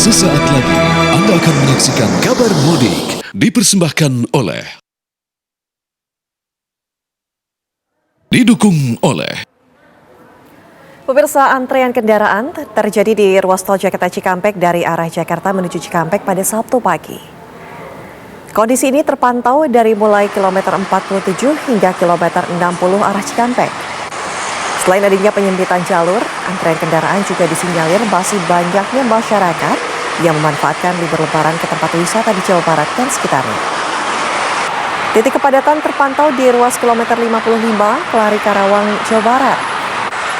Sesaat lagi Anda akan menyaksikan kabar mudik dipersembahkan oleh didukung oleh Pemirsa, antrean kendaraan terjadi di ruas tol Jakarta Cikampek dari arah Jakarta menuju Cikampek pada Sabtu pagi. Kondisi ini terpantau dari mulai kilometer 47 hingga kilometer 60 arah Cikampek. Selain adanya penyempitan jalur, antrean kendaraan juga disinyalir masih banyaknya masyarakat yang memanfaatkan libur lebaran ke tempat wisata di Jawa Barat dan sekitarnya. Titik kepadatan terpantau di ruas kilometer 55 Kelari Karawang, Jawa Barat.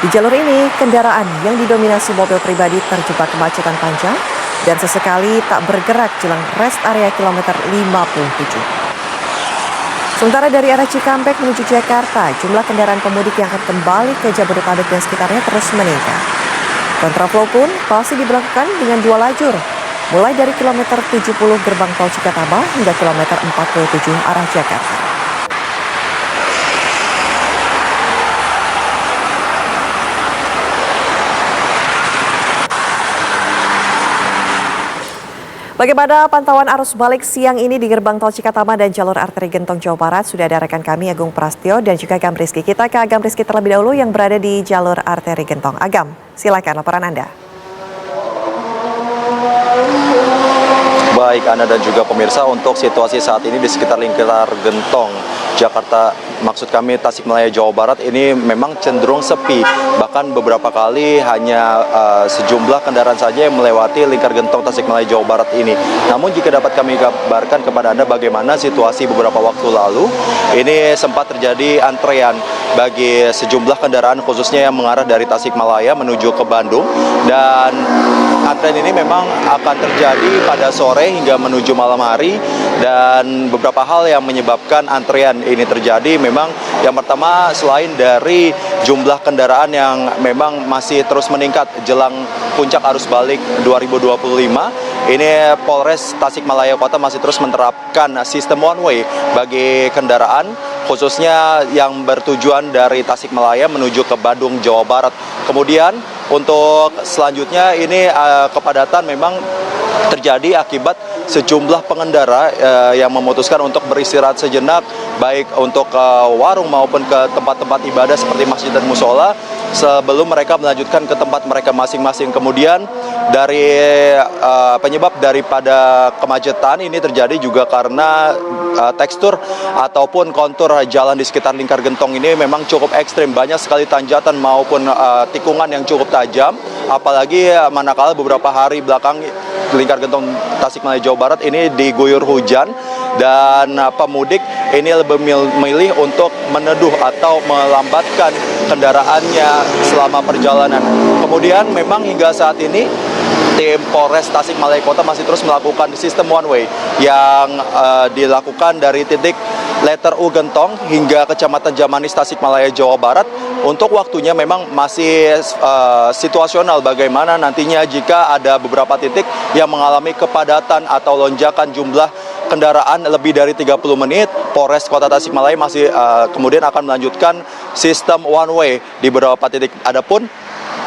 Di jalur ini, kendaraan yang didominasi mobil pribadi terjebak kemacetan panjang dan sesekali tak bergerak jelang rest area kilometer 57. Sementara dari arah Cikampek menuju Jakarta, jumlah kendaraan pemudik yang akan kembali ke Jabodetabek dan sekitarnya terus meningkat. Kontraflow pun masih diberlakukan dengan 2 lajur, mulai dari kilometer 70 gerbang tol Cikatama hingga kilometer 47 arah Jakarta. Bagaimana pantauan arus balik siang ini di gerbang tol Cikatama dan jalur arteri Gentong Jawa Barat? Sudah ada rekan kami Agung Prastio dan juga Agam Rizky. Kita ke Agam Rizky terlebih dahulu yang berada di jalur arteri Gentong. Agam, silakan laporan Anda. Baik Anda dan juga pemirsa, untuk situasi saat ini di sekitar lingkar Gentong Jakarta, maksud kami Tasikmalaya Jawa Barat, ini memang cenderung sepi. Bahkan beberapa kali hanya sejumlah kendaraan saja yang melewati lingkar Gentong Tasikmalaya Jawa Barat ini. Namun jika dapat kami kabarkan kepada Anda bagaimana situasi beberapa waktu lalu, ini sempat terjadi antrean bagi sejumlah kendaraan khususnya yang mengarah dari Tasikmalaya menuju ke Bandung. Dan antrean ini memang akan terjadi pada sore hingga menuju malam hari, dan beberapa hal yang menyebabkan antrean ini terjadi. Memang yang pertama, selain dari jumlah kendaraan yang memang masih terus meningkat jelang puncak arus balik 2025, ini Polres Tasikmalaya Kota masih terus menerapkan sistem one way bagi kendaraan khususnya yang bertujuan dari Tasikmalaya menuju ke Bandung, Jawa Barat. Kemudian untuk selanjutnya ini kepadatan memang terjadi akibat sejumlah pengendara yang memutuskan untuk beristirahat sejenak, baik untuk ke warung maupun ke tempat-tempat ibadah seperti masjid dan musola, sebelum mereka melanjutkan ke tempat mereka masing-masing. Kemudian dari penyebab daripada kemacetan ini terjadi juga karena tekstur ataupun kontur jalan di sekitar lingkar Gentong ini memang cukup ekstrim. Banyak sekali tanjakan maupun tikungan yang cukup tajam, apalagi manakala beberapa hari belakang lingkar Gentong Tasikmalaya Jawa Barat ini diguyur hujan, dan pemudik ini lebih memilih untuk meneduh atau melambatkan kendaraannya selama perjalanan. Kemudian memang hingga saat ini tim Polres Tasikmalaya Kota masih terus melakukan sistem one way yang dilakukan dari titik letter U Gentong hingga Kecamatan Jamanis Tasikmalaya Jawa Barat. Untuk waktunya memang masih situasional, bagaimana nantinya jika ada beberapa titik yang mengalami kepadatan atau lonjakan jumlah kendaraan lebih dari 30 menit, Polres Kota Tasikmalaya masih kemudian akan melanjutkan sistem one way di beberapa titik. Adapun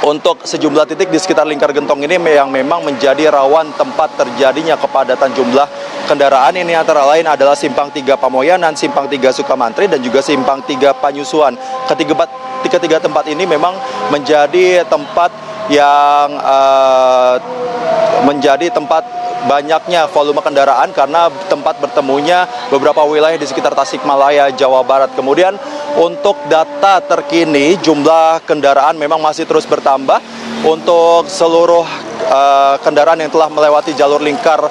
untuk sejumlah titik di sekitar lingkar Gentong ini yang memang menjadi rawan tempat terjadinya kepadatan jumlah kendaraan, ini antara lain adalah Simpang 3 Pamoyanan, Simpang 3 Sukamantri, dan juga Simpang 3 Panyusuan. Ketiga tempat ini memang menjadi tempat yang menjadi tempat banyaknya volume kendaraan karena tempat bertemunya beberapa wilayah di sekitar Tasikmalaya, Jawa Barat. Kemudian untuk data terkini, jumlah kendaraan memang masih terus bertambah. Untuk seluruh kendaraan yang telah melewati jalur lingkar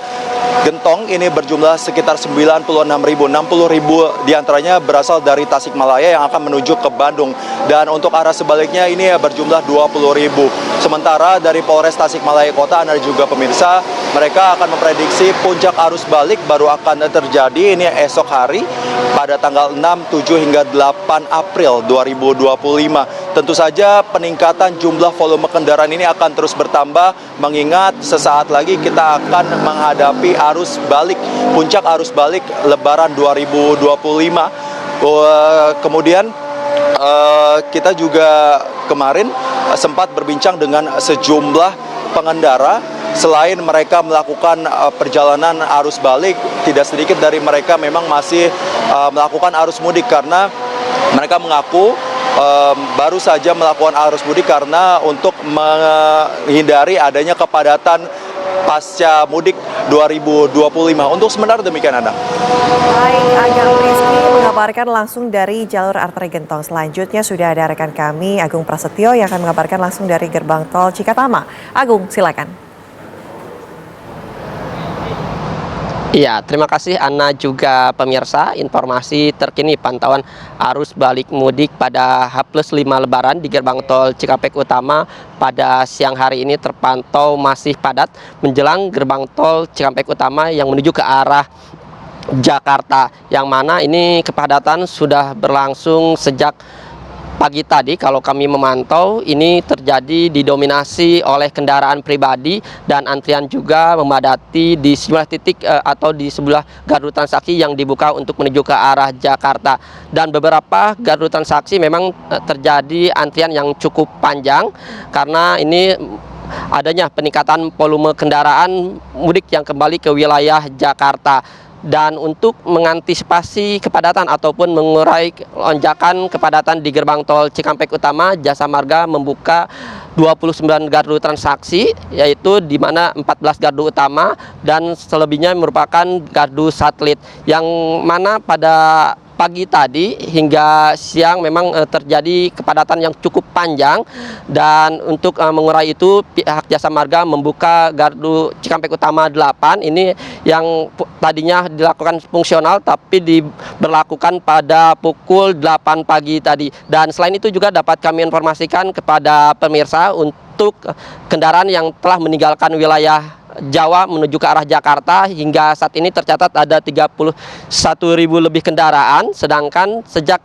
Gentong ini berjumlah sekitar 96.000. 60.000 diantaranya berasal dari Tasikmalaya yang akan menuju ke Bandung, dan untuk arah sebaliknya ini berjumlah 20.000. Sementara dari Polres Tasikmalaya Kota, Anda juga pemirsa, mereka akan memprediksi puncak arus balik baru akan terjadi ini esok hari pada tanggal 6, 7 hingga 8 April 2025. Tentu saja peningkatan jumlah volume kendaraan ini akan terus bertambah, mengingat sesaat lagi kita akan menghadapi arus balik, puncak arus balik Lebaran 2025. Kemudian kita juga kemarin sempat berbincang dengan sejumlah pengendara selain mereka melakukan perjalanan arus balik, tidak sedikit dari mereka memang masih melakukan arus mudik karena mereka mengaku baru saja melakukan arus mudik karena untuk menghindari adanya kepadatan pasca mudik 2025. Untuk sementara demikian, Anda. Baik, Agang Rizky mengabarkan langsung dari jalur arteri Gentong. Selanjutnya sudah ada rekan kami, Agung Prasetyo, yang akan mengabarkan langsung dari gerbang tol Cikatama. Agung, silakan. Iya, terima kasih Ana juga pemirsa. Informasi terkini pantauan arus balik mudik pada H+5 Lebaran di gerbang tol Cikampek Utama pada siang hari ini terpantau masih padat menjelang gerbang tol Cikampek Utama yang menuju ke arah Jakarta, yang mana ini kepadatan sudah berlangsung sejak pagi tadi. Kalau kami memantau, ini terjadi didominasi oleh kendaraan pribadi dan antrian juga memadati di sejumlah titik atau di sebelah gardu transaksi yang dibuka untuk menuju ke arah Jakarta. Dan beberapa gardu transaksi memang terjadi antrian yang cukup panjang karena ini adanya peningkatan volume kendaraan mudik yang kembali ke wilayah Jakarta. Dan untuk mengantisipasi kepadatan ataupun mengurai lonjakan kepadatan di gerbang tol Cikampek Utama, Jasa Marga membuka 29 gardu transaksi, yaitu di mana 14 gardu utama dan selebihnya merupakan gardu satelit, yang mana pada pagi tadi hingga siang memang terjadi kepadatan yang cukup panjang. Dan untuk mengurai itu, pihak Jasa Marga membuka gardu Cikampek Utama 8 ini yang tadinya dilakukan fungsional tapi diberlakukan pada pukul 8 pagi tadi. Dan selain itu juga dapat kami informasikan kepada pemirsa untuk kendaraan yang telah meninggalkan wilayah Jawa menuju ke arah Jakarta, hingga saat ini tercatat ada 31.000 lebih kendaraan, sedangkan sejak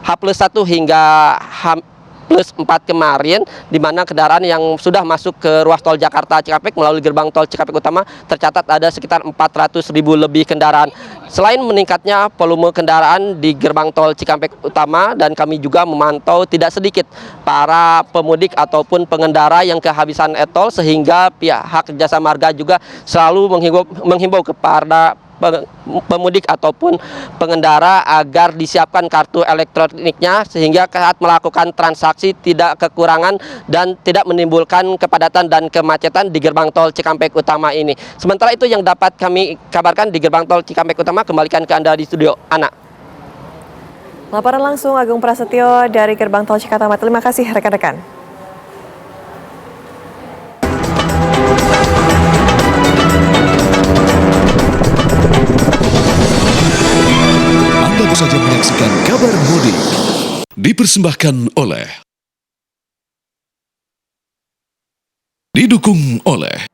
H+1 hingga H+4 kemarin, di mana kendaraan yang sudah masuk ke ruas tol Jakarta Cikampek melalui gerbang tol Cikampek Utama tercatat ada sekitar 400.000 lebih kendaraan. Selain meningkatnya volume kendaraan di gerbang tol Cikampek Utama, dan kami juga memantau tidak sedikit para pemudik ataupun pengendara yang kehabisan e-tol, sehingga pihak Jasa Marga juga selalu menghimbau kepada pemudik ataupun pengendara agar disiapkan kartu elektroniknya sehingga saat melakukan transaksi tidak kekurangan dan tidak menimbulkan kepadatan dan kemacetan di gerbang tol Cikampek Utama ini. Sementara itu yang dapat kami kabarkan di gerbang tol Cikampek Utama. Kembalikan ke Anda di studio, Ana. Laporan langsung Agung Prasetyo dari gerbang tol Cikatama. Terima kasih rekan-rekan. Anda baru saja menyaksikan kabar mudik dipersembahkan oleh, didukung oleh